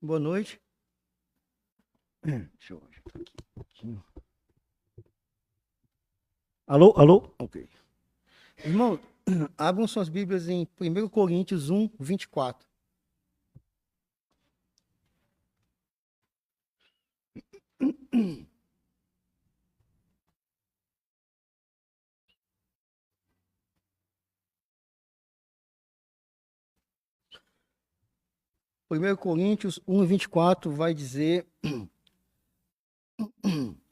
Boa noite. Deixa eu ajeitar aqui um pouquinho. Alô, alô? Ok. Irmão, abram suas Bíblias em 1 Coríntios 1, 24. Primeiro Coríntios 1, 24 vai dizer: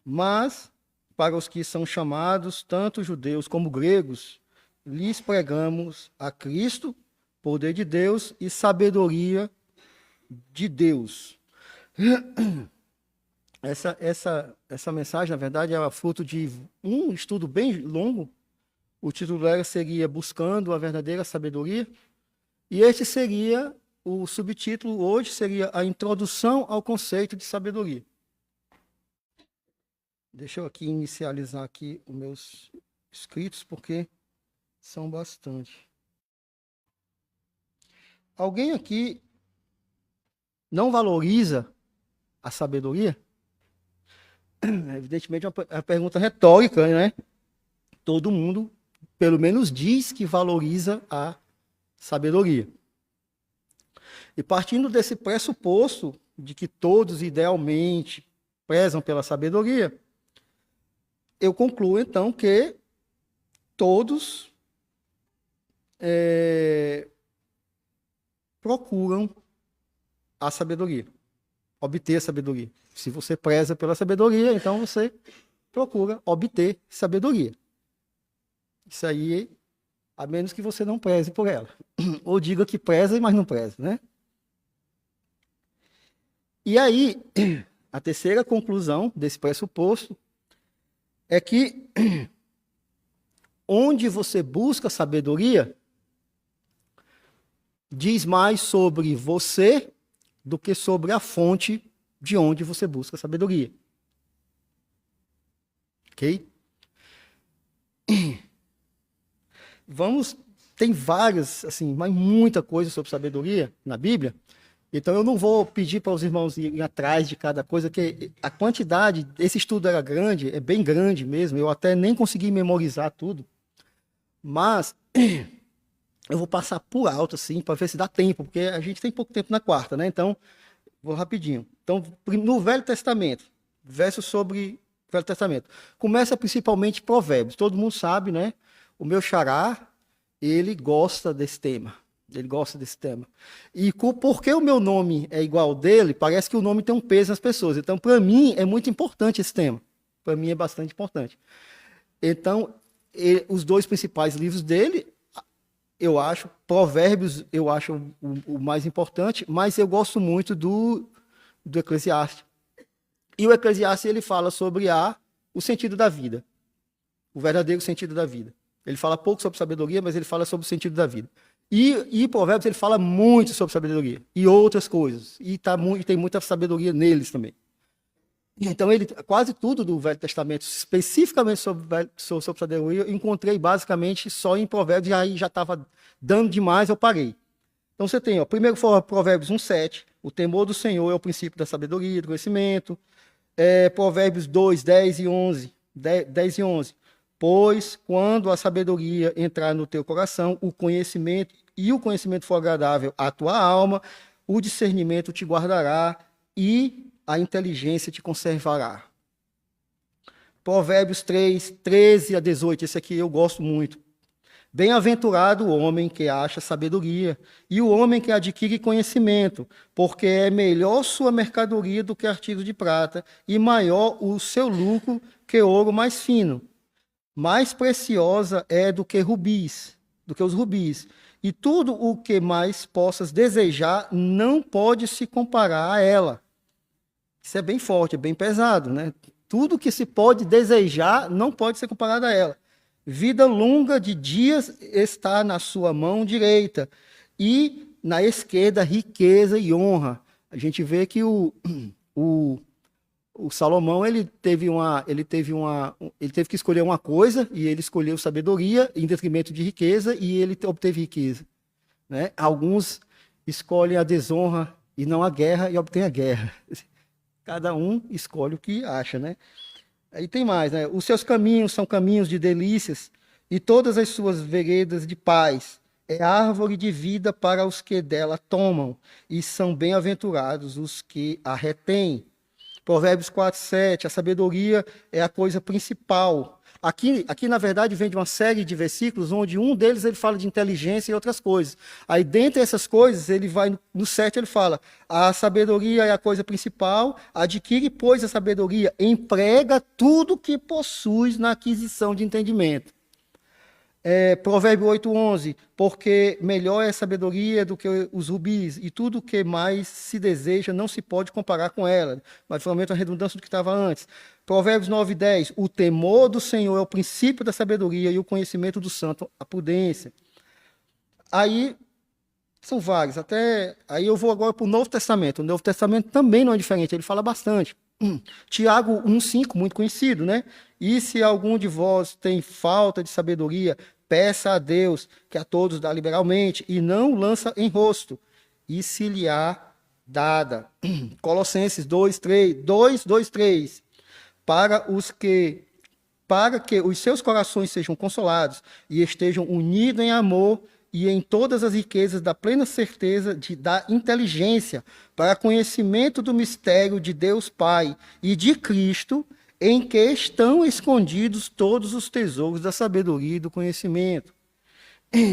Mas para os que são chamados, tanto judeus como gregos, lhes pregamos a Cristo, poder de Deus e sabedoria de Deus. Essa mensagem, na verdade, é fruto de um estudo bem longo. O título dela seria Buscando a Verdadeira Sabedoria. E este seria, o subtítulo hoje seria a introdução ao conceito de sabedoria. Deixa eu aqui inicializar aqui os meus escritos, porque são bastante. Alguém aqui não valoriza a sabedoria? Evidentemente, é uma pergunta retórica, né? Todo mundo, pelo menos, diz que valoriza a sabedoria. E partindo desse pressuposto de que todos, idealmente, prezam pela sabedoria, eu concluo, então, que todos procuram a sabedoria, obter a sabedoria. Se você preza pela sabedoria, então você procura obter sabedoria. Isso aí, a menos que você não preze por ela. Ou diga que preza, mas não preza, né? E aí, a terceira conclusão desse pressuposto é que onde você busca sabedoria diz mais sobre você do que sobre a fonte de onde você busca sabedoria. Ok? Tem várias, assim, mas muita coisa sobre sabedoria na Bíblia. Então eu não vou pedir para os irmãos irem atrás de cada coisa, porque a quantidade, esse estudo era grande, é bem grande mesmo, eu até nem consegui memorizar tudo. Mas eu vou passar por alto, assim, para ver se dá tempo, porque a gente tem pouco tempo na quarta, né? Então, vou rapidinho. Então, no Velho Testamento, versos sobre o Velho Testamento. Começa principalmente Provérbios. Todo mundo sabe, né? O meu xará, ele gosta desse tema. Ele gosta desse tema. E porque o meu nome é igual ao dele, parece que o nome tem um peso nas pessoas. Então, para mim, é muito importante esse tema. Para mim, é bastante importante. Então, os dois principais livros dele, eu acho, Provérbios, eu acho o mais importante, mas eu gosto muito do Eclesiastes. E o Eclesiastes, ele fala sobre o sentido da vida, o verdadeiro sentido da vida. Ele fala pouco sobre sabedoria, mas ele fala sobre o sentido da vida. E Provérbios, ele fala muito sobre sabedoria e outras coisas. E tem muita sabedoria neles também. Então, quase tudo do Velho Testamento, especificamente sobre sabedoria, eu encontrei basicamente só em Provérbios, e aí já estava dando demais, eu parei. Então, você tem, primeiro foi Provérbios 1:7, o temor do Senhor é o princípio da sabedoria, do conhecimento. Provérbios 2, 10 e 11. Pois, quando a sabedoria entrar no teu coração, o conhecimento for agradável à tua alma, o discernimento te guardará e a inteligência te conservará. Provérbios 3, 13 a 18, esse aqui eu gosto muito. Bem-aventurado o homem que acha sabedoria e o homem que adquire conhecimento, porque é melhor sua mercadoria do que artigos de prata e maior o seu lucro que ouro mais fino. Mais preciosa é do que os rubis. E tudo o que mais possas desejar não pode se comparar a ela. Isso é bem forte, é bem pesado, né? Tudo que se pode desejar não pode ser comparado a ela. Vida longa de dias está na sua mão direita e na esquerda riqueza e honra. A gente vê que o Salomão ele teve que escolher uma coisa e ele escolheu sabedoria em detrimento de riqueza e ele obteve riqueza, né? Alguns escolhem a desonra e não a guerra e obtém a guerra. Cada um escolhe o que acha, né? Aí tem mais, né? Os seus caminhos são caminhos de delícias e todas as suas veredas de paz. É árvore de vida para os que dela tomam, e são bem-aventurados os que a retêm. Provérbios 4:7, a sabedoria é a coisa principal. Aqui, na verdade, vem de uma série de versículos, onde um deles ele fala de inteligência e outras coisas. Aí, dentre essas coisas, ele vai, no 7, ele fala, a sabedoria é a coisa principal, adquire, pois, a sabedoria, emprega tudo que possuis na aquisição de entendimento. Provérbio 8:11, porque melhor é a sabedoria do que os rubis, e tudo o que mais se deseja não se pode comparar com ela. Mas, finalmente, a redundância do que estava antes. Provérbios 9:10, o temor do Senhor é o princípio da sabedoria e o conhecimento do santo, a prudência. Aí, são vários. Aí eu vou agora para o Novo Testamento. O Novo Testamento também não é diferente, ele fala bastante. Tiago 1:5, muito conhecido, né? E se algum de vós tem falta de sabedoria, peça a Deus, que a todos dá liberalmente, e não lança em rosto, e se lhe há dada. Colossenses 2:3, para que os seus corações sejam consolados e estejam unidos em amor e em todas as riquezas da plena certeza da inteligência, para conhecimento do mistério de Deus Pai e de Cristo, em que estão escondidos todos os tesouros da sabedoria e do conhecimento.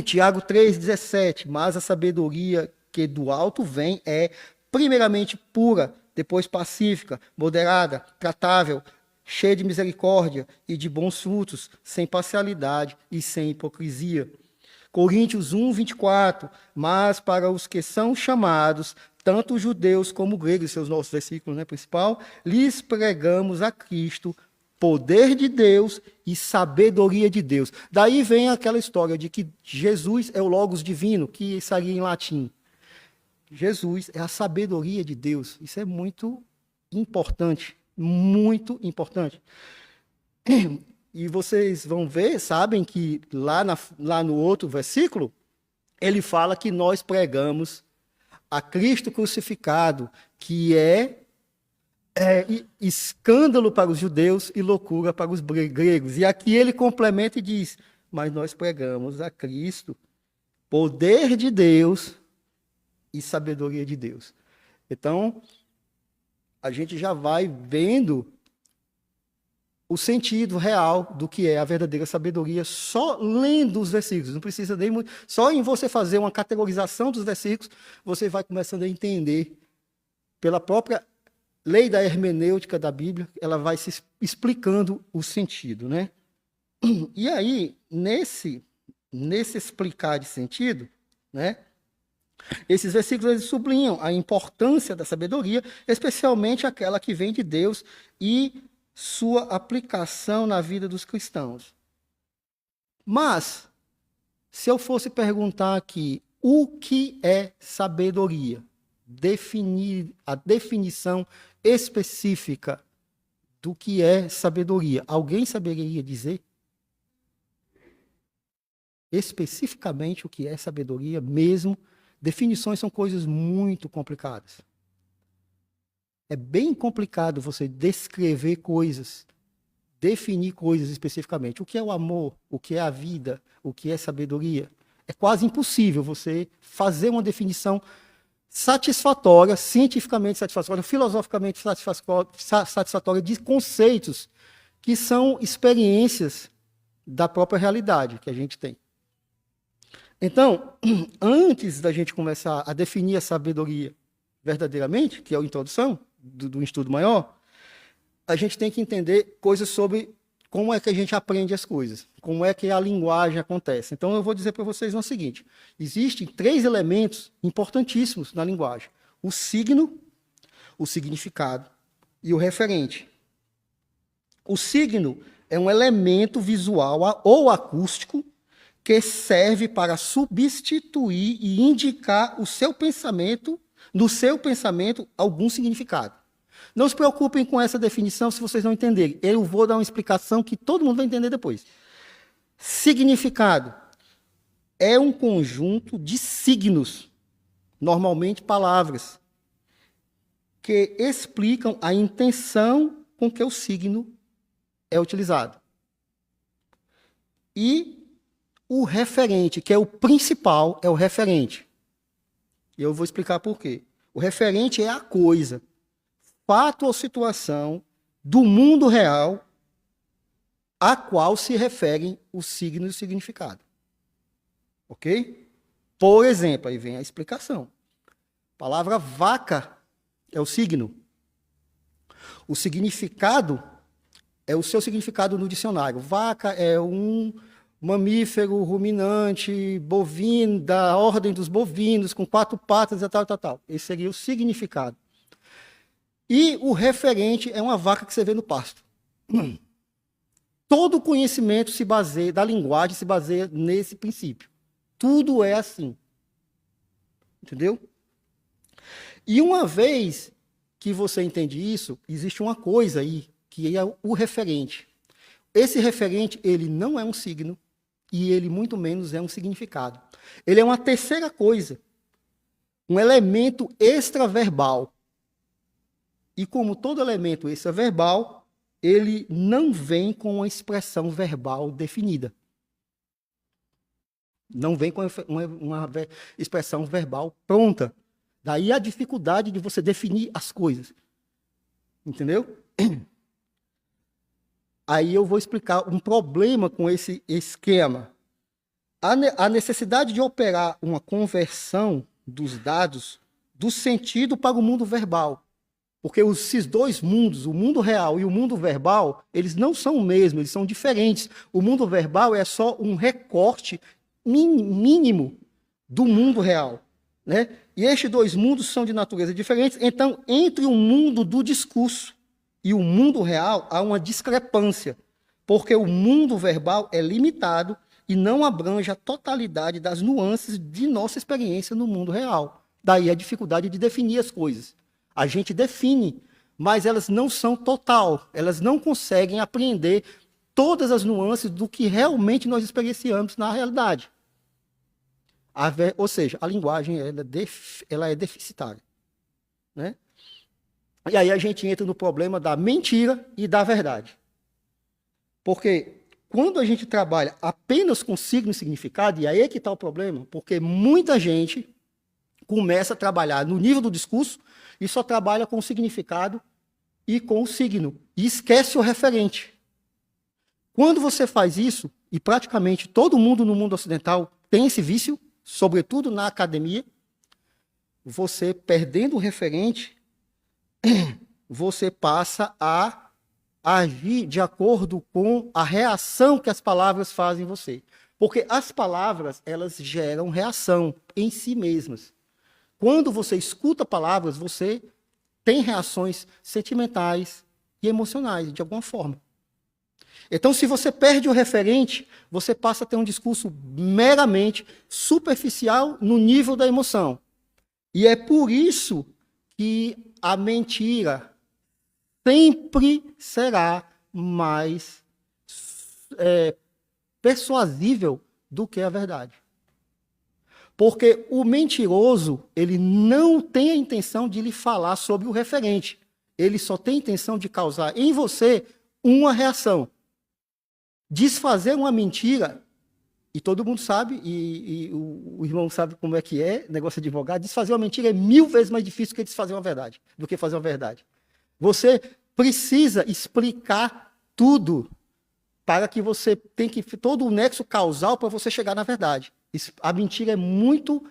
Tiago 3:17, mas a sabedoria que do alto vem é, primeiramente, pura, depois pacífica, moderada, tratável, cheia de misericórdia e de bons frutos, sem parcialidade e sem hipocrisia. Coríntios 1:24, mas para os que são chamados, tanto judeus como gregos, esse é o nosso versículo, né, principal, lhes pregamos a Cristo, poder de Deus e sabedoria de Deus. Daí vem aquela história de que Jesus é o Logos divino, que estaria em latim. Jesus é a sabedoria de Deus. Isso é muito importante, muito importante. E vocês vão ver, sabem que lá no outro versículo, ele fala que nós pregamos a Cristo crucificado, que é escândalo para os judeus e loucura para os gregos. E aqui ele complementa e diz, mas nós pregamos a Cristo, poder de Deus e sabedoria de Deus. Então, a gente já vai vendo o sentido real do que é a verdadeira sabedoria só lendo os versículos. Não precisa nem muito. Só em você fazer uma categorização dos versículos, você vai começando a entender, pela própria lei da hermenêutica da Bíblia, ela vai se explicando o sentido, né? E aí, nesse explicar de sentido, né? Esses versículos eles sublinham a importância da sabedoria, especialmente aquela que vem de Deus e sua aplicação na vida dos cristãos. Mas, se eu fosse perguntar aqui, o que é sabedoria? Definir a definição específica do que é sabedoria. Alguém saberia dizer? Especificamente o que é sabedoria mesmo? Definições são coisas muito complicadas. É bem complicado você descrever coisas, definir coisas especificamente. O que é o amor? O que é a vida? O que é sabedoria? É quase impossível você fazer uma definição satisfatória, cientificamente satisfatória, filosoficamente satisfatória de conceitos que são experiências da própria realidade que a gente tem. Então, antes da gente começar a definir a sabedoria verdadeiramente, que é a introdução do estudo maior, a gente tem que entender coisas sobre como é que a gente aprende as coisas, como é que a linguagem acontece. Então, eu vou dizer para vocês o seguinte, existem 3 elementos importantíssimos na linguagem. O signo, o significado e o referente. O signo é um elemento visual ou acústico que serve para substituir e indicar no seu pensamento, algum significado. Não se preocupem com essa definição se vocês não entenderem. Eu vou dar uma explicação que todo mundo vai entender depois. Significado é um conjunto de signos, normalmente palavras, que explicam a intenção com que o signo é utilizado. E o referente, que é o principal, é o referente. E eu vou explicar por quê. O referente é a coisa, fato ou situação do mundo real a qual se referem o signo e o significado. Ok? Por exemplo, aí vem a explicação. A palavra vaca é o signo. O significado é o seu significado no dicionário. Vaca é um mamífero ruminante, bovino, da ordem dos bovinos, com 4 patas e tal. Esse seria o significado. E o referente é uma vaca que você vê no pasto. Todo conhecimento se baseia, da linguagem se baseia nesse princípio. Tudo é assim. Entendeu? E uma vez que você entende isso, existe uma coisa aí, que é o referente. Esse referente, ele não é um signo, e ele muito menos é um significado. Ele é uma terceira coisa, um elemento extraverbal. E como todo elemento extraverbal, ele não vem com uma expressão verbal definida. Não vem com uma expressão verbal pronta. Daí a dificuldade de você definir as coisas. Entendeu? Aí eu vou explicar um problema com esse esquema. A necessidade de operar uma conversão dos dados do sentido para o mundo verbal. Porque esses dois mundos, o mundo real e o mundo verbal, eles não são o mesmo, eles são diferentes. O mundo verbal é só um recorte mínimo do mundo real, né? E estes dois mundos são de natureza diferentes. Então, entre o mundo do discurso e o mundo real, há uma discrepância, porque o mundo verbal é limitado e não abrange a totalidade das nuances de nossa experiência no mundo real. Daí a dificuldade de definir as coisas. A gente define, mas elas não são total, elas não conseguem apreender todas as nuances do que realmente nós experienciamos na realidade. Ou seja, a linguagem ela é deficitária, né? E aí a gente entra no problema da mentira e da verdade. Porque quando a gente trabalha apenas com signo e significado, e aí é que está o problema, porque muita gente começa a trabalhar no nível do discurso e só trabalha com o significado e com o signo, e esquece o referente. Quando você faz isso, e praticamente todo mundo no mundo ocidental tem esse vício, sobretudo na academia, você perdendo o referente, você passa a agir de acordo com a reação que as palavras fazem em você. Porque as palavras, elas geram reação em si mesmas. Quando você escuta palavras, você tem reações sentimentais e emocionais, de alguma forma. Então, se você perde o referente, você passa a ter um discurso meramente superficial no nível da emoção. E é por isso que a mentira sempre será mais persuasível do que a verdade. Porque o mentiroso, ele não tem a intenção de lhe falar sobre o referente. Ele só tem a intenção de causar em você uma reação. Desfazer uma mentira, e todo mundo sabe, e o irmão sabe como é que é, negócio de advogado, desfazer uma mentira é 1000 vezes mais difícil que desfazer uma verdade, do que fazer uma verdade. Você precisa explicar tudo para que você tenha todo o nexo causal para você chegar na verdade. A mentira é muito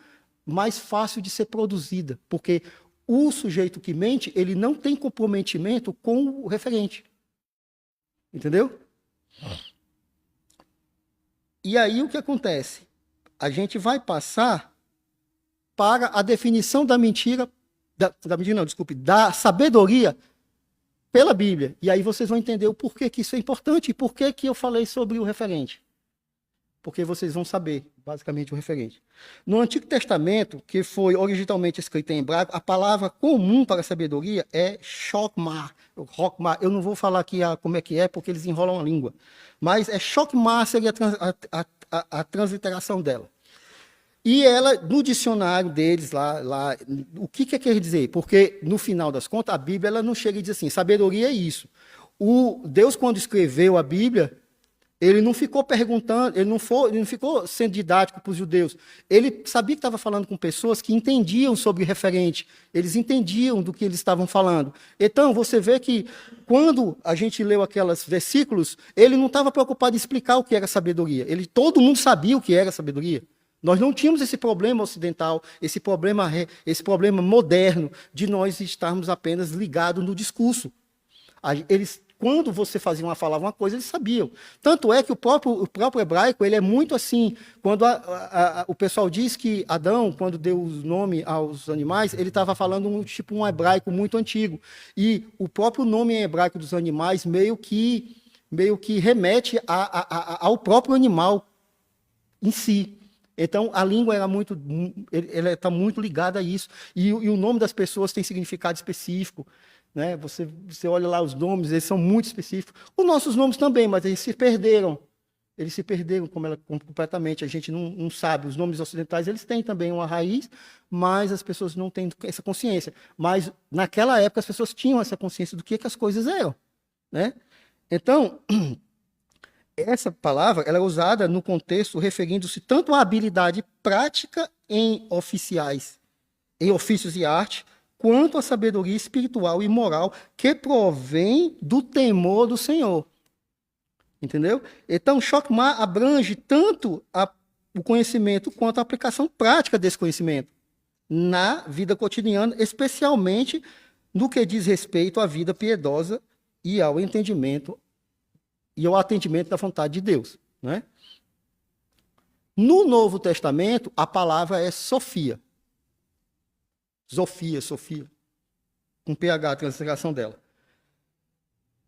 mais fácil de ser produzida, porque o sujeito que mente, ele não tem comprometimento com o referente. Entendeu? E aí o que acontece? A gente vai passar para a definição da mentira, da sabedoria pela Bíblia. E aí vocês vão entender o porquê que isso é importante e por que eu falei sobre o referente. Porque vocês vão saber, basicamente, o referente. No Antigo Testamento, que foi originalmente escrito em hebraico, a palavra comum para sabedoria é chokmah. Eu não vou falar aqui como é que é, porque eles enrolam a língua. Mas chokmah seria a transliteração dela. E ela, no dicionário deles, lá o que quer dizer? Porque, no final das contas, a Bíblia ela não chega e diz assim, sabedoria é isso. Deus, quando escreveu a Bíblia, ele não ficou perguntando, ele não ficou sendo didático para os judeus. Ele sabia que estava falando com pessoas que entendiam sobre o referente, eles entendiam do que eles estavam falando. Então, você vê que, quando a gente leu aqueles versículos, ele não estava preocupado em explicar o que era sabedoria. Todo mundo sabia o que era sabedoria. Nós não tínhamos esse problema ocidental, esse problema moderno de nós estarmos apenas ligados no discurso. Quando você falava uma coisa, eles sabiam. Tanto é que o próprio hebraico ele é muito assim. Quando o pessoal diz que Adão, quando deu o nome aos animais, ele estava falando um hebraico muito antigo. E o próprio nome em hebraico dos animais meio que remete ao próprio animal em si. Então, a língua ela está muito ligada a isso. E o nome das pessoas tem significado específico. Né? Você olha lá os nomes, eles são muito específicos. Os nossos nomes também, mas eles se perderam. Eles se perderam completamente. A gente não sabe. Os nomes ocidentais eles têm também uma raiz, mas as pessoas não têm essa consciência. Mas, naquela época, as pessoas tinham essa consciência do que as coisas eram. Né? Então... essa palavra ela é usada no contexto referindo-se tanto à habilidade prática em ofícios e arte, quanto à sabedoria espiritual e moral que provém do temor do Senhor. Entendeu? Então, Chokhmah abrange tanto o conhecimento quanto a aplicação prática desse conhecimento na vida cotidiana, especialmente no que diz respeito à vida piedosa e ao entendimento e ao atendimento da vontade de Deus. Né? No Novo Testamento, a palavra é Sofia. Sofia. Com PH, a transliteração dela.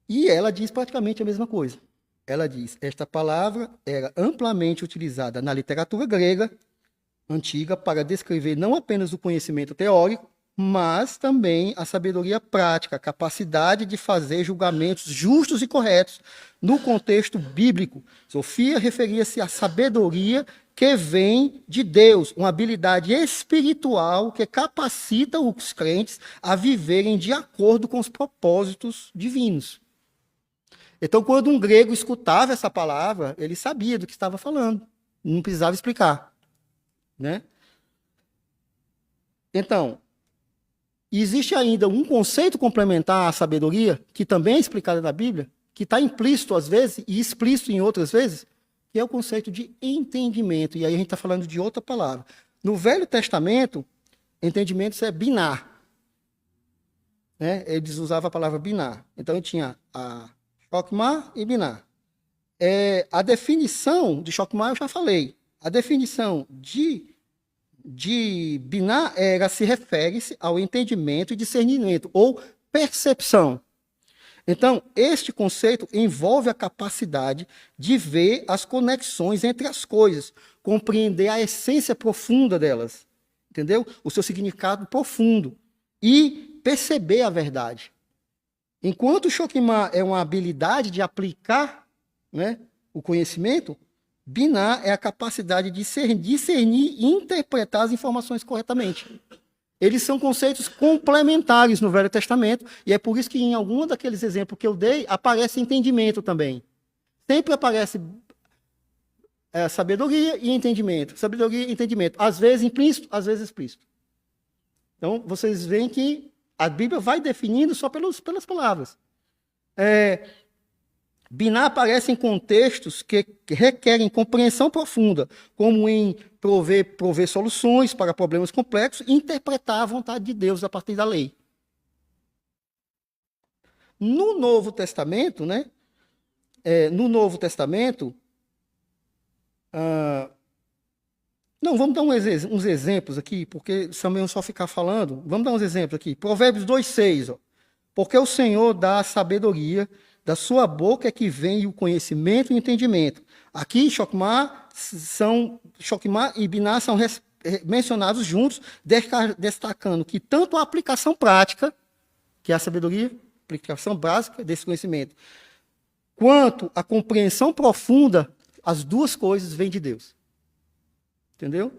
E ela diz praticamente a mesma coisa. Ela diz, esta palavra era amplamente utilizada na literatura grega antiga para descrever não apenas o conhecimento teórico, mas também a sabedoria prática, a capacidade de fazer julgamentos justos e corretos no contexto bíblico. Sofia referia-se à sabedoria que vem de Deus, uma habilidade espiritual que capacita os crentes a viverem de acordo com os propósitos divinos. Então, quando um grego escutava essa palavra, ele sabia do que estava falando, não precisava explicar. Né? Então, existe ainda um conceito complementar à sabedoria, que também é explicado na Bíblia, que está implícito às vezes e explícito em outras vezes, que é o conceito de entendimento. E aí a gente está falando de outra palavra. No Velho Testamento, entendimento é binar. Né? Eles usavam a palavra binar. Então, tinha a Chokhmah e binar. A definição de Chokhmah eu já falei. A definição de binar se refere-se ao entendimento e discernimento, ou percepção. Então, este conceito envolve a capacidade de ver as conexões entre as coisas, compreender a essência profunda delas, entendeu? O seu significado profundo e perceber a verdade. Enquanto o Chokhmah é uma habilidade de aplicar, né, o conhecimento, binar é a capacidade de discernir e interpretar as informações corretamente. Eles são conceitos complementares no Velho Testamento, e é por isso que em algum daqueles exemplos que eu dei, aparece entendimento também. Sempre aparece sabedoria e entendimento. Sabedoria e entendimento. Às vezes implícito, às vezes explícito. Então, vocês veem que a Bíblia vai definindo só pelas palavras. Binar aparece em contextos que requerem compreensão profunda, como em prover soluções para problemas complexos e interpretar a vontade de Deus a partir da lei. No Novo Testamento, né? Vamos dar uns exemplos aqui, porque também só ficar falando. Vamos dar uns exemplos aqui. Provérbios 2,6. Porque o Senhor dá a sabedoria, da sua boca é que vem o conhecimento e o entendimento. Aqui, Chokhmah e binar são mencionados juntos, destacando que tanto a aplicação prática, que é a sabedoria, aplicação básica desse conhecimento, quanto a compreensão profunda, as duas coisas vêm de Deus. Entendeu?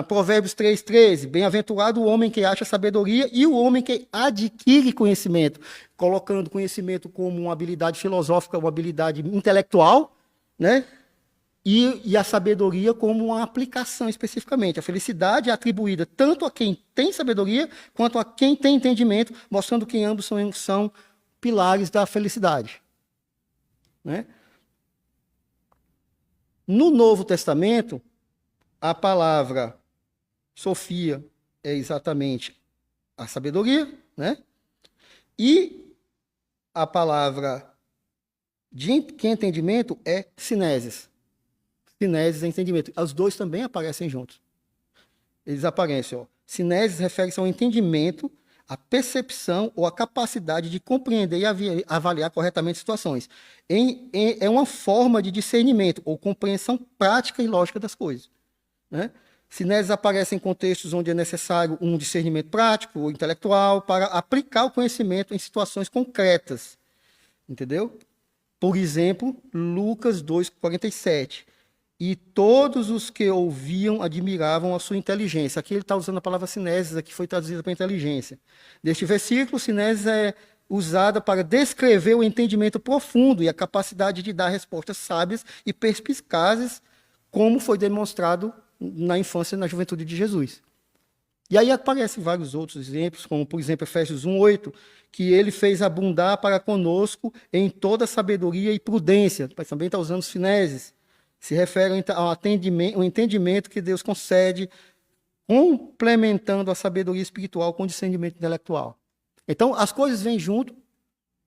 Provérbios 3:13, bem-aventurado o homem que acha sabedoria e o homem que adquire conhecimento, colocando conhecimento como uma habilidade filosófica, uma habilidade intelectual, né? E a sabedoria como uma aplicação especificamente. A felicidade é atribuída tanto a quem tem sabedoria quanto a quem tem entendimento, mostrando que ambos são pilares da felicidade, né? No Novo Testamento, a palavra Sofia é exatamente a sabedoria, né? E a palavra de entendimento é sineses. Sineses é entendimento. Os dois também aparecem juntos. Eles aparecem, ó. Sineses refere-se ao entendimento, a percepção ou a capacidade de compreender e avaliar corretamente situações. É uma forma de discernimento ou compreensão prática e lógica das coisas, né? Sineses aparecem em contextos onde é necessário um discernimento prático ou intelectual para aplicar o conhecimento em situações concretas. Entendeu? Por exemplo, Lucas 2:47. E todos os que ouviam admiravam a sua inteligência. Aqui ele está usando a palavra sineses, aqui foi traduzida para inteligência. Neste versículo, sineses é usada para descrever o entendimento profundo e a capacidade de dar respostas sábias e perspicazes, como foi demonstrado na infância e na juventude de Jesus. E aí aparecem vários outros exemplos, como, por exemplo, Efésios 1:8, que ele fez abundar para conosco em toda sabedoria e prudência. Mas também está usando sineses. Se refere ao entendimento que Deus concede, complementando a sabedoria espiritual com o discernimento intelectual. Então, as coisas vêm junto,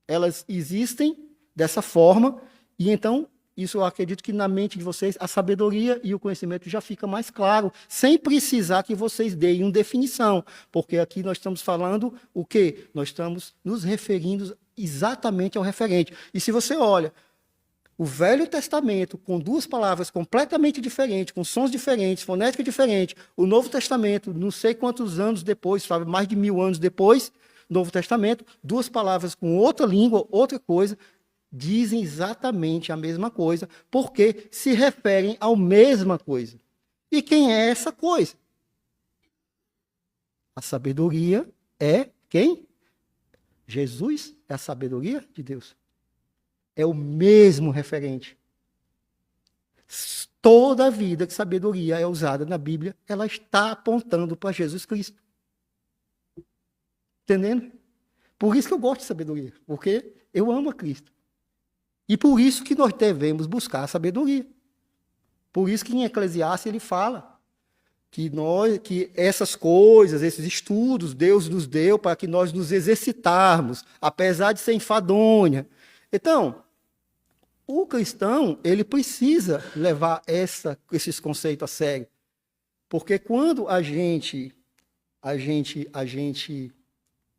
elas existem dessa forma, e então, isso eu acredito que na mente de vocês, a sabedoria e o conhecimento já fica mais claro, sem precisar que vocês deem uma definição, porque aqui nós estamos falando o quê? Nós estamos nos referindo exatamente ao referente. E se você olha o Velho Testamento, com duas palavras completamente diferentes, com sons diferentes, fonética diferente, o Novo Testamento, não sei quantos anos depois, sabe, mais de 1000 anos depois, Novo Testamento, duas palavras com outra língua, outra coisa, dizem exatamente a mesma coisa, porque se referem à mesma coisa. E quem é essa coisa? A sabedoria é quem? Jesus é a sabedoria de Deus. É o mesmo referente. Toda a vida que sabedoria é usada na Bíblia, ela está apontando para Jesus Cristo. Entendendo? Por isso que eu gosto de sabedoria, porque eu amo a Cristo. E por isso que nós devemos buscar a sabedoria. Por isso que em Eclesiastes ele fala que essas coisas, esses estudos, Deus nos deu para que nós nos exercitarmos, apesar de ser enfadonha. Então, o cristão, ele precisa levar esses conceitos a sério. Porque quando a gente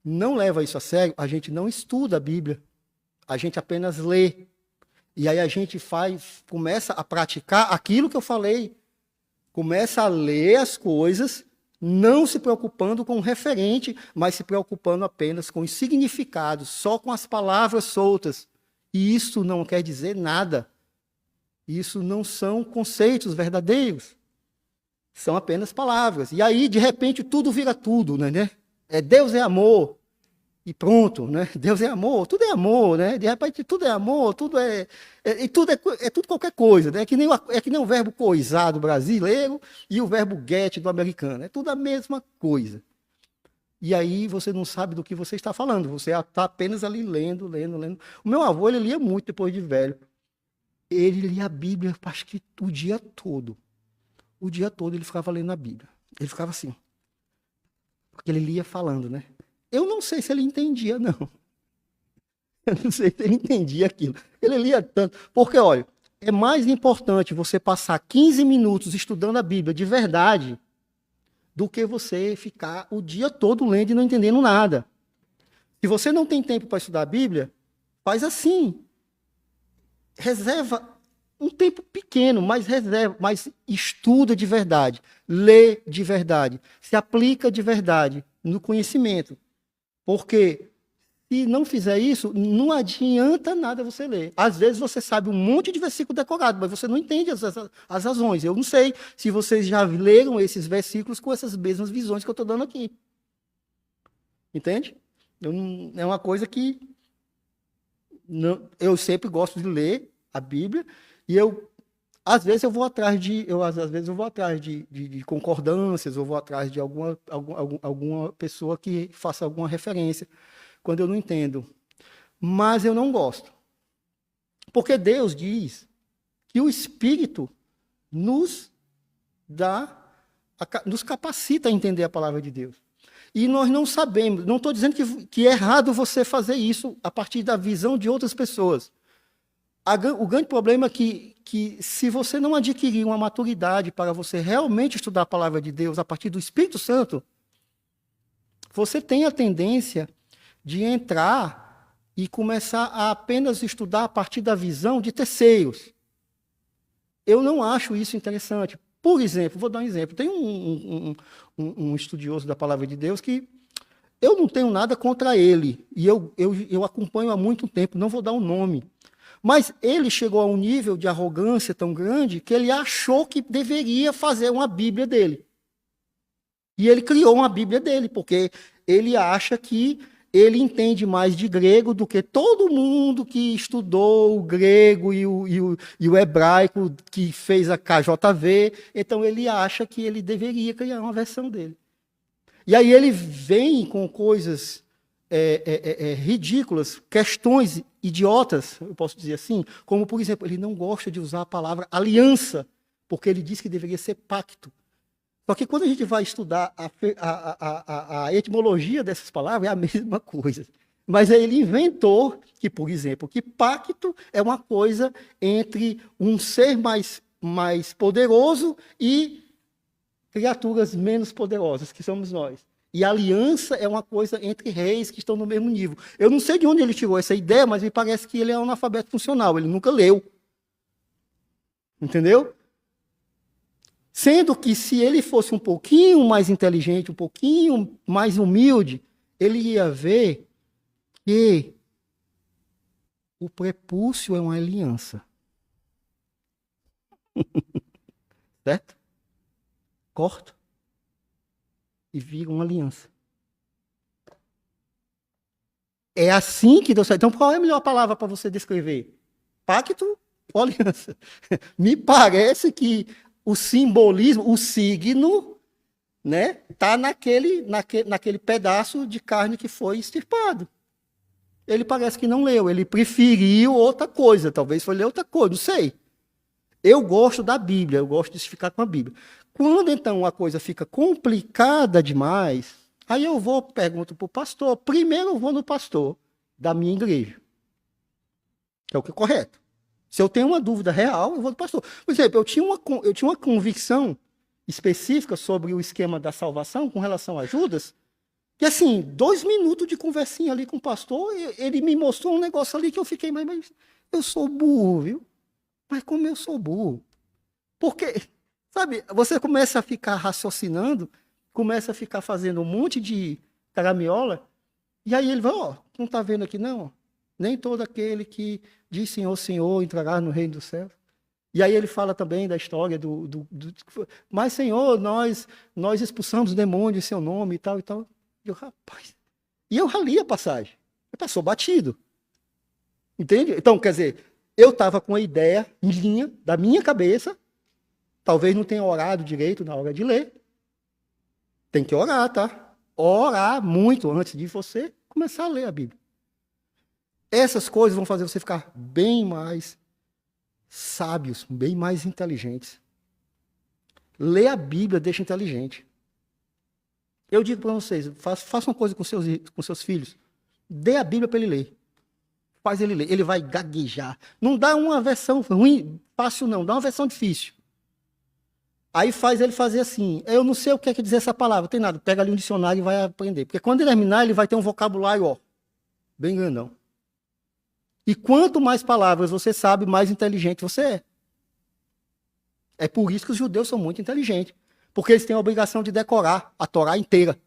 não leva isso a sério, a gente não estuda a Bíblia. A gente apenas lê. E aí a gente começa a praticar aquilo que eu falei. Começa a ler as coisas, não se preocupando com o referente, mas se preocupando apenas com os significados, só com as palavras soltas. E isso não quer dizer nada. Isso não são conceitos verdadeiros. São apenas palavras. E aí, de repente, tudo vira tudo, né? Deus é amor. E pronto, né? Deus é amor, né? De repente tudo é amor, tudo é tudo qualquer coisa, né? É que nem o verbo coisar do brasileiro e o verbo get do americano, é tudo a mesma coisa. E aí você não sabe do que você está falando, você está apenas ali lendo. O meu avô, ele lia muito depois de velho. Ele lia a Bíblia, acho que o dia todo. O dia todo ele ficava lendo a Bíblia. Ele ficava assim. Porque ele lia falando, né? Eu não sei se ele entendia, não. Eu não sei se ele entendia aquilo. Ele lia tanto. Porque, olha, é mais importante você passar 15 minutos estudando a Bíblia de verdade do que você ficar o dia todo lendo e não entendendo nada. Se você não tem tempo para estudar a Bíblia, faz assim. Reserva um tempo pequeno, mas estuda de verdade. Lê de verdade. Se aplica de verdade no conhecimento. Porque Se não fizer isso, não adianta nada você ler. Às vezes você sabe um monte de versículo decorado, mas você não entende as razões. Eu não sei se vocês já leram esses versículos com essas mesmas visões que eu estou dando aqui. Entende? É uma coisa que eu sempre gosto de ler a Bíblia e às vezes eu vou atrás de concordâncias, eu vou atrás de alguma pessoa que faça alguma referência quando eu não entendo. Mas eu não gosto. Porque Deus diz que o Espírito nos capacita a entender a palavra de Deus. E nós não sabemos, não estou dizendo que é errado você fazer isso a partir da visão de outras pessoas. O grande problema é que se você não adquirir uma maturidade para você realmente estudar a palavra de Deus a partir do Espírito Santo, você tem a tendência de entrar e começar a apenas estudar a partir da visão de terceiros. Eu não acho isso interessante. Por exemplo, vou dar um exemplo. Tem um estudioso da palavra de Deus que eu não tenho nada contra ele, e eu acompanho há muito tempo, não vou dar o nome. Mas ele chegou a um nível de arrogância tão grande que ele achou que deveria fazer uma Bíblia dele. E ele criou uma Bíblia dele, porque ele acha que ele entende mais de grego do que todo mundo que estudou o grego e o hebraico, que fez a KJV. Então ele acha que ele deveria criar uma versão dele. E aí ele vem com coisas ridículas, questões idiotas, eu posso dizer assim, como, por exemplo, ele não gosta de usar a palavra aliança, porque ele diz que deveria ser pacto. Só que quando a gente vai estudar a etimologia dessas palavras, é a mesma coisa. Mas aí ele inventou que, por exemplo, que pacto é uma coisa entre um ser mais poderoso e criaturas menos poderosas, que somos nós. E aliança é uma coisa entre reis que estão no mesmo nível. Eu não sei de onde ele tirou essa ideia, mas me parece que ele é um analfabeto funcional, ele nunca leu. Entendeu? Sendo que se ele fosse um pouquinho mais inteligente, um pouquinho mais humilde, ele ia ver que o prepúcio é uma aliança. Certo? Corta e vira uma aliança. É assim que Deus faz. Então, qual é a melhor palavra para você descrever? Pacto ou aliança? Me parece que o simbolismo, o signo, né, está naquele pedaço de carne que foi extirpado. Ele parece que não leu, ele preferiu outra coisa, talvez foi ler outra coisa, não sei. Eu gosto da Bíblia, eu gosto de ficar com a Bíblia. Quando, então, a coisa fica complicada demais, aí eu pergunto para o pastor. Primeiro eu vou no pastor da minha igreja, que é o que é correto. Se eu tenho uma dúvida real, eu vou no pastor. Por exemplo, eu tinha uma convicção específica sobre o esquema da salvação com relação a Judas, que, assim, 2 minutos de conversinha ali com o pastor, ele me mostrou um negócio ali que eu fiquei, mas eu sou burro, viu? Mas como eu sou burro? Porque, sabe, você começa a ficar raciocinando, começa a ficar fazendo um monte de caramiola, e aí ele vai, não está vendo aqui não? Nem todo aquele que diz Senhor, Senhor, entrará no reino dos céus. E aí ele fala também da história mas Senhor, nós expulsamos o demônio em seu nome e tal e tal. E eu, rapaz, e eu rali a passagem. Passou batido. Entende? Então, quer dizer, eu estava com a ideia da minha cabeça, talvez não tenha orado direito na hora de ler. Tem que orar, tá? Orar muito antes de você começar a ler a Bíblia. Essas coisas vão fazer você ficar bem mais sábios, bem mais inteligentes. Ler a Bíblia deixa inteligente. Eu digo para vocês, faça uma coisa com seus filhos. Dê a Bíblia para ele ler. Faz ele ler. Ele vai gaguejar. Não dá uma versão ruim, fácil não. Dá uma versão difícil. Aí faz ele fazer assim. Eu não sei o que é que dizer essa palavra. Não tem nada. Pega ali um dicionário e vai aprender. Porque quando ele terminar, ele vai ter um vocabulário, bem grandão. E quanto mais palavras você sabe, mais inteligente você é. É por isso que os judeus são muito inteligentes. Porque eles têm a obrigação de decorar a Torá inteira.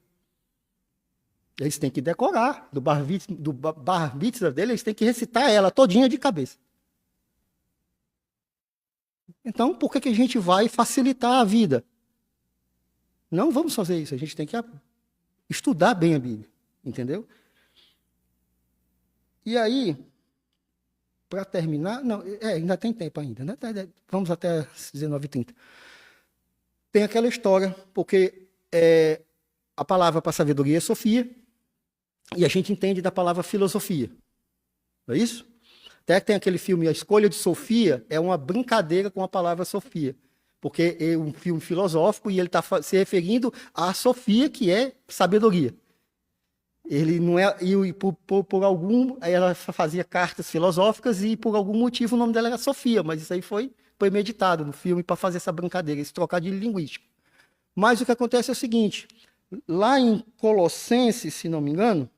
Eles têm que decorar. Do bar mitzvah dele, eles têm que recitar ela todinha de cabeça. Então, por que a gente vai facilitar a vida? Não vamos fazer isso. A gente tem que estudar bem a Bíblia. Entendeu? E aí, para terminar... Não, ainda tem tempo ainda, né? Vamos até 19h30. Tem aquela história, porque a palavra para sabedoria é Sofia, e a gente entende da palavra filosofia. Não é isso? Até que tem aquele filme A Escolha de Sofia, é uma brincadeira com a palavra Sofia, porque é um filme filosófico e ele está se referindo à Sofia, que é sabedoria. Ele não é, e por algum, ela fazia cartas filosóficas e por algum motivo o nome dela era Sofia, mas isso aí foi meditado no filme para fazer essa brincadeira, esse trocadilho linguístico. Mas o que acontece é o seguinte, lá em Colossenses, se não me engano,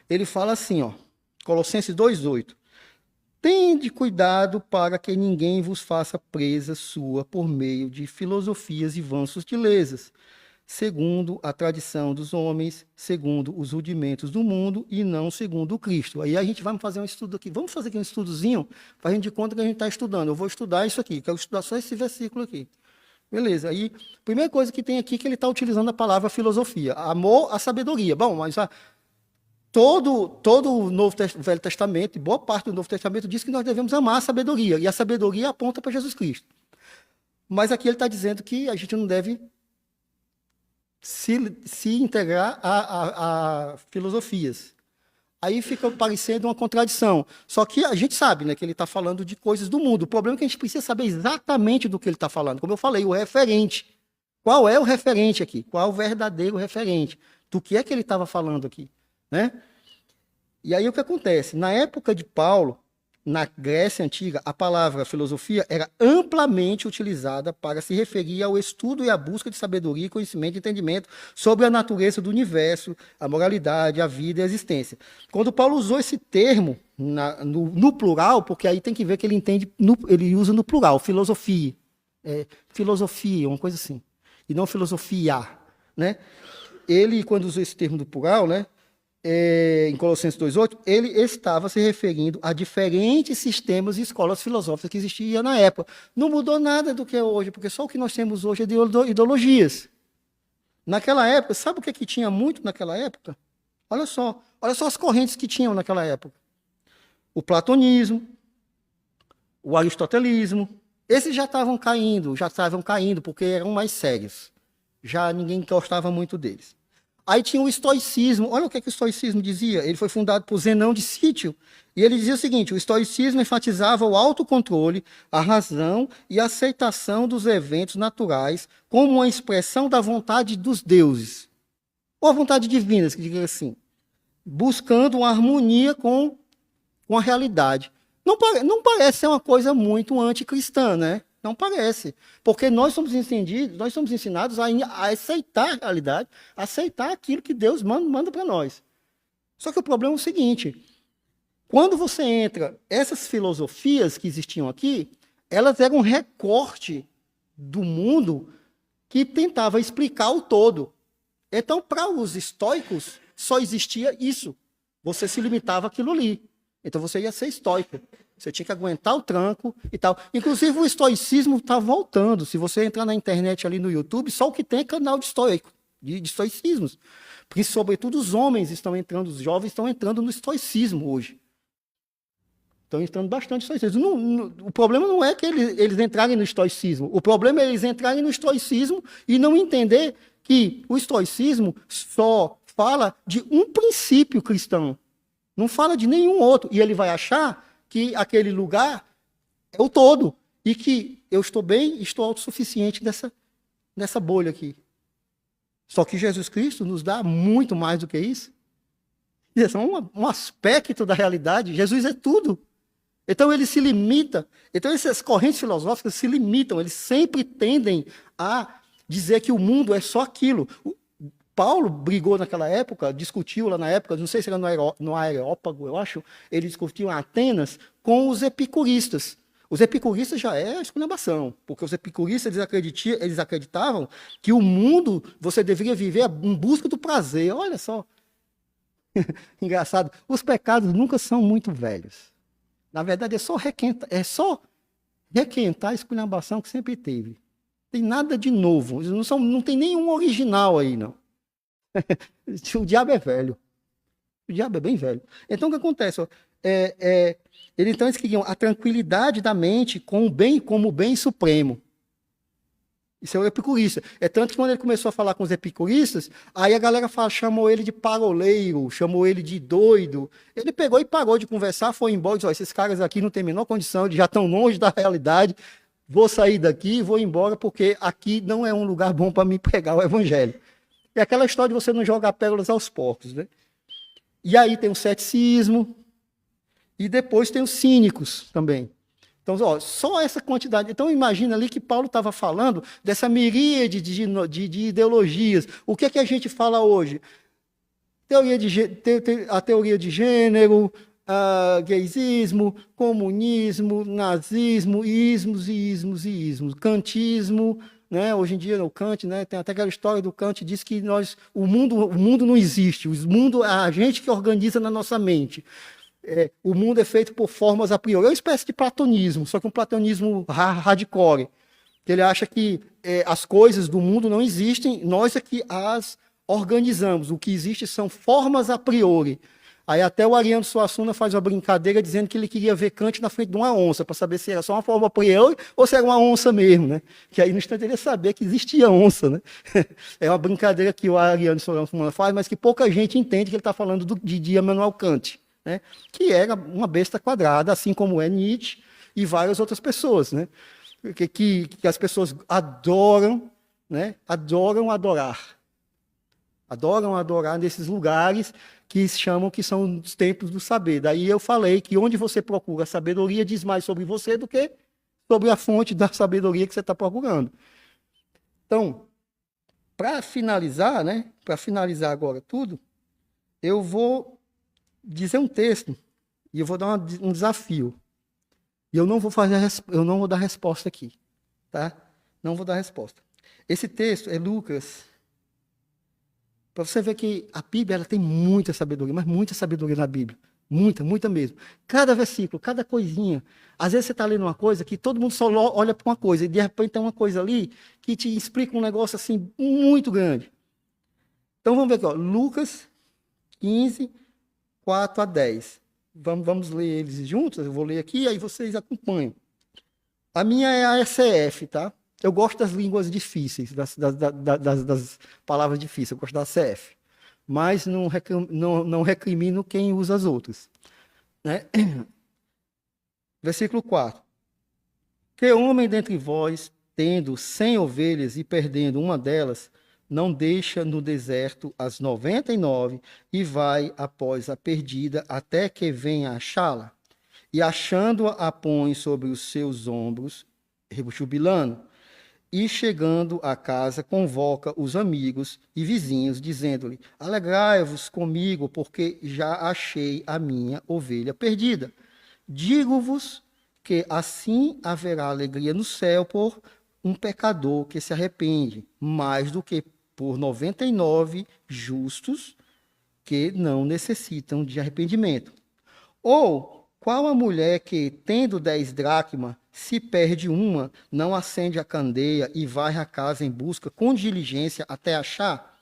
ele fala assim, ó, Colossenses 2:8. Tende cuidado para que ninguém vos faça presa sua por meio de filosofias e vãs sutilezas, segundo a tradição dos homens, segundo os rudimentos do mundo e não segundo o Cristo. Aí a gente vai fazer um estudo aqui. Vamos fazer aqui um estudozinho para a gente de conta que a gente está estudando. Eu vou estudar isso aqui, quero estudar só esse versículo aqui. Beleza. Aí, primeira coisa que tem aqui é que ele está utilizando a palavra filosofia. Amor à sabedoria. Bom, mas todo o Velho Testamento, e boa parte do Novo Testamento, diz que nós devemos amar a sabedoria. E a sabedoria aponta para Jesus Cristo. Mas aqui ele está dizendo que a gente não deve se integrar a filosofias. Aí fica parecendo uma contradição. Só que a gente sabe, né, que ele está falando de coisas do mundo. O problema é que a gente precisa saber exatamente do que ele está falando. Como eu falei, o referente. Qual é o referente aqui? Qual é o verdadeiro referente? Do que é que ele estava falando aqui? Né? E aí o que acontece? Na época de Paulo, na Grécia Antiga, a palavra filosofia era amplamente utilizada para se referir ao estudo e à busca de sabedoria, conhecimento e entendimento sobre a natureza do universo, a moralidade, a vida e a existência. Quando Paulo usou esse termo no plural, porque aí tem que ver que ele entende, ele usa no plural, filosofia, uma coisa assim, e não filosofia, né? Ele, quando usou esse termo do plural, né, em Colossenses 2:8, ele estava se referindo a diferentes sistemas e escolas filosóficas que existiam na época. Não mudou nada do que é hoje, porque só o que nós temos hoje é de ideologias. Naquela época, sabe o que tinha muito naquela época? Olha só as correntes que tinham naquela época. O platonismo, o aristotelismo, esses já estavam caindo porque eram mais sérios. Já ninguém gostava muito deles. Aí tinha o estoicismo. Olha o que o estoicismo dizia. Ele foi fundado por Zenão de Sítio. E ele dizia o seguinte: o estoicismo enfatizava o autocontrole, a razão e a aceitação dos eventos naturais como uma expressão da vontade dos deuses. Ou a vontade divina, que diga assim. Buscando uma harmonia com a realidade. Não parece ser uma coisa muito anticristã, né? Não parece, porque nós somos ensinados a aceitar a realidade, a aceitar aquilo que Deus manda para nós. Só que o problema é o seguinte, quando você entra, essas filosofias que existiam aqui, elas eram um recorte do mundo que tentava explicar o todo. Então, para os estoicos, só existia isso. Você se limitava àquilo ali. Então, você ia ser estoico. Você tinha que aguentar o tranco e tal. Inclusive, o estoicismo está voltando. Se você entrar na internet ali no YouTube, só o que tem é canal de estoico, de estoicismos. Porque, sobretudo, os homens estão entrando, os jovens estão entrando no estoicismo hoje. Estão entrando bastante no estoicismo. O problema não é que eles entrarem no estoicismo. O problema é eles entrarem no estoicismo e não entender que o estoicismo só fala de um princípio cristão. Não fala de nenhum outro. E ele vai achar que aquele lugar é o todo, e que eu estou bem, estou autossuficiente nessa bolha aqui. Só que Jesus Cristo nos dá muito mais do que isso. Isso é um aspecto da realidade. Jesus é tudo. Então ele se limita. Então essas correntes filosóficas se limitam, eles sempre tendem a dizer que o mundo é só aquilo. Paulo brigou naquela época, discutiu lá na época, não sei se era no Areópago, eu acho, ele discutiu em Atenas com os epicuristas. Os epicuristas já é a esculhambação, porque os epicuristas eles acreditavam que o mundo você deveria viver em busca do prazer. Olha só, engraçado. Os pecados nunca são muito velhos. Na verdade, é só requentar a esculhambação que sempre teve. Tem nada de novo. Não tem nenhum original aí, não. O diabo é velho. O diabo é bem velho. Então, o que acontece? Então, eles queriam a tranquilidade da mente com o bem como bem supremo. Isso é o epicurista. É tanto que quando ele começou a falar com os epicuristas, aí a galera chamou ele de paroleiro, chamou ele de doido. Ele pegou e parou de conversar, foi embora e disse, esses caras aqui não têm a menor condição, eles já estão longe da realidade, vou sair daqui e vou embora, porque aqui não é um lugar bom para me pregar o evangelho. É aquela história de você não jogar pérolas aos porcos, né? E aí tem o ceticismo, e depois tem os cínicos também. Então, só essa quantidade. Então, imagina ali que Paulo estava falando dessa miríade de ideologias. O que é que a gente fala hoje? A teoria de gênero, gaysismo, comunismo, nazismo, ismos, kantismo, né? Hoje em dia, o Kant, né? Tem até aquela história do Kant, diz que o mundo não existe, o mundo é a gente que organiza na nossa mente. O mundo é feito por formas a priori. É uma espécie de platonismo, só que um platonismo hardcore. Ele acha que as coisas do mundo não existem, nós é que as organizamos. O que existe são formas a priori. Aí até o Ariano Suassuna faz uma brincadeira dizendo que ele queria ver Kant na frente de uma onça, para saber se era só uma forma a priori ou se era uma onça mesmo, né? Que aí no instante ele ia saber que existia onça, né? É uma brincadeira que o Ariano Suassuna faz, mas que pouca gente entende que ele está falando de Immanuel Kant, né? Que era uma besta quadrada, assim como é Nietzsche e várias outras pessoas, né? Que as pessoas adoram, né? Adoram adorar nesses lugares que chamam que são os templos do saber. Daí eu falei que onde você procura sabedoria diz mais sobre você do que sobre a fonte da sabedoria que você está procurando. Então, para finalizar, né? Para finalizar agora tudo, eu vou dizer um texto e eu vou dar um desafio. E eu não vou dar resposta aqui, tá? Não vou dar resposta. Esse texto é Lucas. Para você ver que a Bíblia ela tem muita sabedoria, mas muita sabedoria na Bíblia. Muita mesmo. Cada versículo, cada coisinha. Às vezes você está lendo uma coisa que todo mundo só olha para uma coisa, e de repente tem uma coisa ali que te explica um negócio assim muito grande. Então vamos ver aqui, ó, Lucas 15, 4 a 10. Vamos ler eles juntos, eu vou ler aqui, aí vocês acompanham. A minha é a ACF, tá? Eu gosto das línguas difíceis, das palavras difíceis, eu gosto da ACF. Mas não recrimino quem usa as outras. Né? Versículo 4. Que homem dentre vós, tendo 100 ovelhas e perdendo uma delas, não deixa no deserto as 99 e vai após a perdida até que venha achá-la? E achando-a, a põe sobre os seus ombros, jubilando. E chegando à casa, convoca os amigos e vizinhos, dizendo-lhe: alegrai-vos comigo, porque já achei a minha ovelha perdida. Digo-vos que assim haverá alegria no céu por um pecador que se arrepende, mais do que por 99 justos que não necessitam de arrependimento. Ou qual a mulher que, tendo 10 dracmas, se perde uma, não acende a candeia e varre a casa em busca com diligência até achar?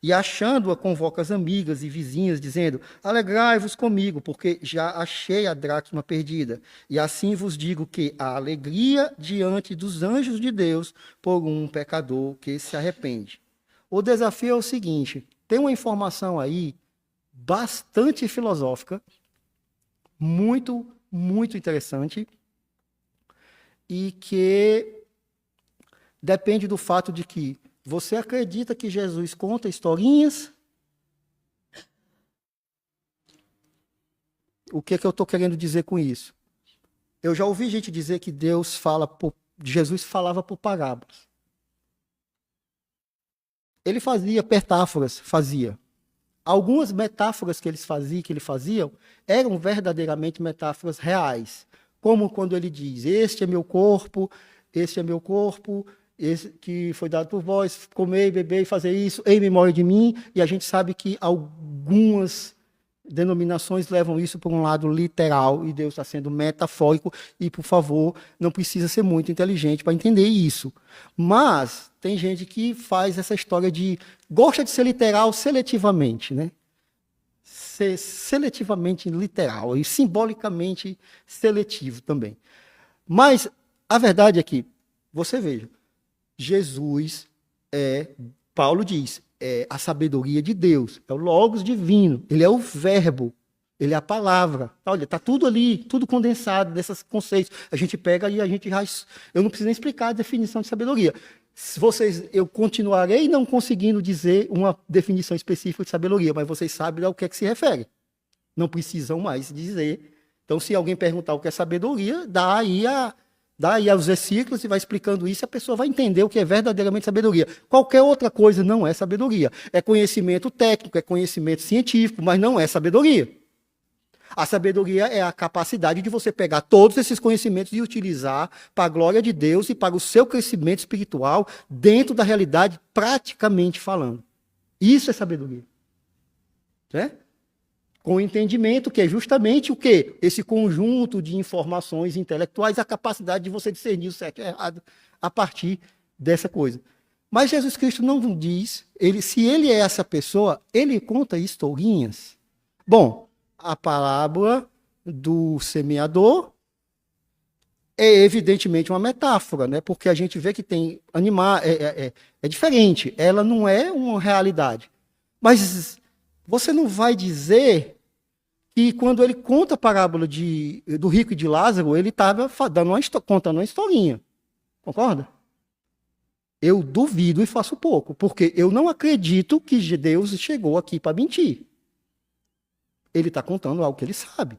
E achando-a, convoca as amigas e vizinhas, dizendo: alegrai-vos comigo, porque já achei a dracma perdida. E assim vos digo que a alegria diante dos anjos de Deus por um pecador que se arrepende. O desafio é o seguinte: tem uma informação aí bastante filosófica, muito interessante, e que depende do fato de que você acredita que Jesus conta historinhas. O que é que eu estou querendo dizer com isso? Eu já ouvi gente dizer que Jesus falava por parábolas. Ele fazia metáforas, Algumas metáforas que ele fazia, eram verdadeiramente metáforas reais. como quando ele diz, este é meu corpo, esse que foi dado por vós, comer, beber e fazer isso em memória de mim, e a gente sabe que algumas denominações levam isso por um lado literal, e Deus está sendo metafórico, e, por favor, não precisa ser muito inteligente para entender isso. Mas tem gente que faz essa história de... gosta de ser literal seletivamente, né? Ser seletivamente literal, e simbolicamente seletivo também. Mas a verdade é que, você veja, Jesus Paulo diz, é a sabedoria de Deus, é o Logos divino, ele é o verbo, ele é a palavra. Olha, está tudo ali, tudo condensado desses conceitos. A gente pega e a gente já... Eu não preciso nem explicar a definição de sabedoria. Eu continuarei não conseguindo dizer uma definição específica de sabedoria, mas vocês sabem ao que é que se refere. Não precisam mais dizer. Então, se alguém perguntar o que é sabedoria, dá aí aos versículos e vai explicando isso, e a pessoa vai entender o que é verdadeiramente sabedoria. Qualquer outra coisa não é sabedoria. É conhecimento técnico, é conhecimento científico, mas não é sabedoria. A sabedoria é a capacidade de você pegar todos esses conhecimentos e utilizar para a glória de Deus e para o seu crescimento espiritual dentro da realidade, praticamente falando. Isso é sabedoria. Né? Com o entendimento, que é justamente o quê? Esse conjunto de informações intelectuais, a capacidade de você discernir o certo e o errado a partir dessa coisa. Mas Jesus Cristo não diz, se ele é essa pessoa, ele conta historinhas. Bom, a parábola do semeador é evidentemente uma metáfora, né? Porque a gente vê que tem animais, é diferente, ela não é uma realidade. Mas você não vai dizer que quando ele conta a parábola do rico e de Lázaro, ele estava contando uma historinha. Concorda? Eu duvido e faço pouco, porque eu não acredito que Deus chegou aqui para mentir. Ele está contando algo que ele sabe.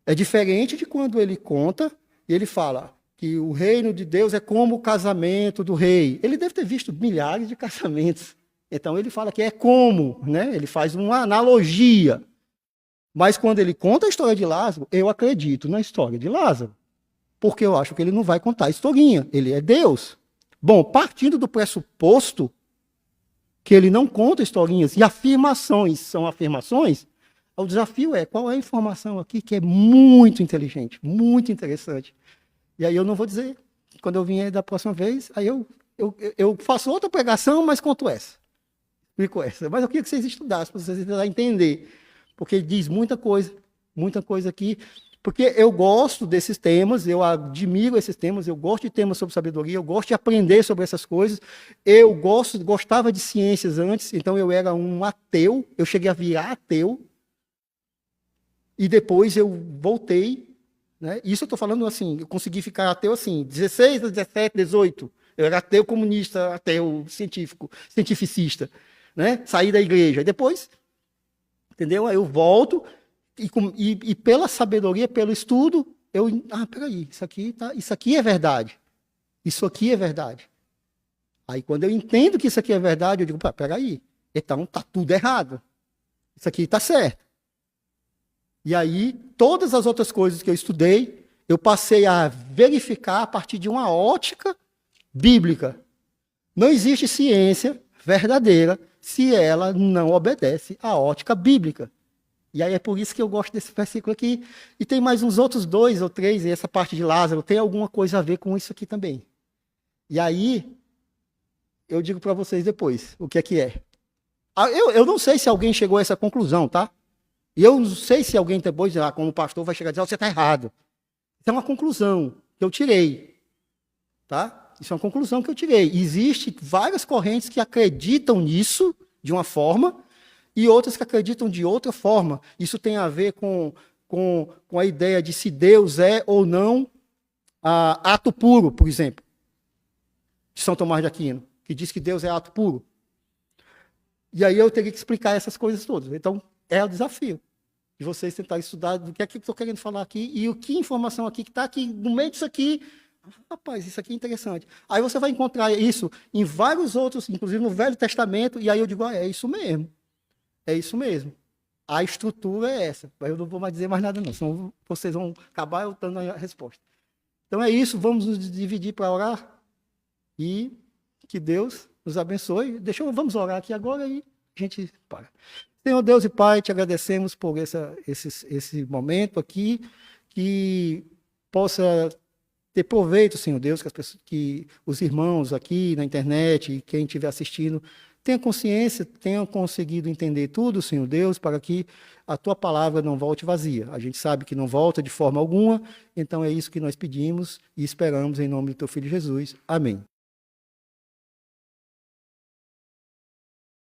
É diferente de quando ele conta e ele fala que o reino de Deus é como o casamento do rei. Ele deve ter visto milhares de casamentos. Então ele fala que é como, né? Ele faz uma analogia. Mas quando ele conta a história de Lázaro, eu acredito na história de Lázaro. Porque eu acho que ele não vai contar a historinha. Ele é Deus. Bom, partindo do pressuposto que ele não conta historinhas e afirmações são afirmações, o desafio é qual é a informação aqui que é muito inteligente, muito interessante. E aí eu não vou dizer, quando eu vier da próxima vez, aí eu faço outra pregação, mas conto essa. Explico essa. Mas eu queria que vocês estudassem, para vocês tentarem entender. Porque diz muita coisa aqui. Porque eu gosto desses temas, eu admiro esses temas, eu gosto de temas sobre sabedoria, eu gosto de aprender sobre essas coisas. Eu gostava de ciências antes, então eu era um ateu, eu cheguei a virar ateu. E depois eu voltei, né? Isso eu estou falando assim, eu consegui ficar ateu assim, 16, 17, 18. Eu era ateu comunista, ateu científico, cientificista, né? Saí da igreja. E depois, entendeu? Aí eu volto e pela sabedoria, pelo estudo, peraí, isso aqui é verdade. Isso aqui é verdade. Aí quando eu entendo que isso aqui é verdade, eu digo, peraí, então está tudo errado. Isso aqui está certo. E aí, todas as outras coisas que eu estudei, eu passei a verificar a partir de uma ótica bíblica. Não existe ciência verdadeira se ela não obedece à ótica bíblica. E aí é por isso que eu gosto desse versículo aqui. E tem mais uns outros 2 ou 3, e essa parte de Lázaro tem alguma coisa a ver com isso aqui também. E aí, eu digo para vocês depois o que é que é. Eu não sei se alguém chegou a essa conclusão, tá? E eu não sei se alguém depois, como pastor, vai chegar e dizer, você está errado. Isso é uma conclusão que eu tirei. Tá? Isso é uma conclusão que eu tirei. Existem várias correntes que acreditam nisso de uma forma e outras que acreditam de outra forma. Isso tem a ver com a ideia de se Deus é ou não ato puro, por exemplo. De São Tomás de Aquino, que diz que Deus é ato puro. E aí eu teria que explicar essas coisas todas. Então, é o desafio de vocês tentarem estudar do que é que eu estou querendo falar aqui e o que informação aqui que está aqui no meio disso aqui. Rapaz, isso aqui é interessante. Aí você vai encontrar isso em vários outros, inclusive no Velho Testamento, e aí eu digo, é isso mesmo. É isso mesmo. A estrutura é essa. Eu não vou mais dizer mais nada, não, senão vocês vão acabar dando a resposta. Então é isso, vamos nos dividir para orar e que Deus nos abençoe. Vamos orar aqui agora e a gente para. Senhor Deus e Pai, te agradecemos por esse momento aqui, que possa ter proveito, Senhor Deus, que os irmãos aqui na internet e quem estiver assistindo tenha consciência, tenham conseguido entender tudo, Senhor Deus, para que a tua palavra não volte vazia. A gente sabe que não volta de forma alguma, então é isso que nós pedimos e esperamos em nome do teu Filho Jesus. Amém.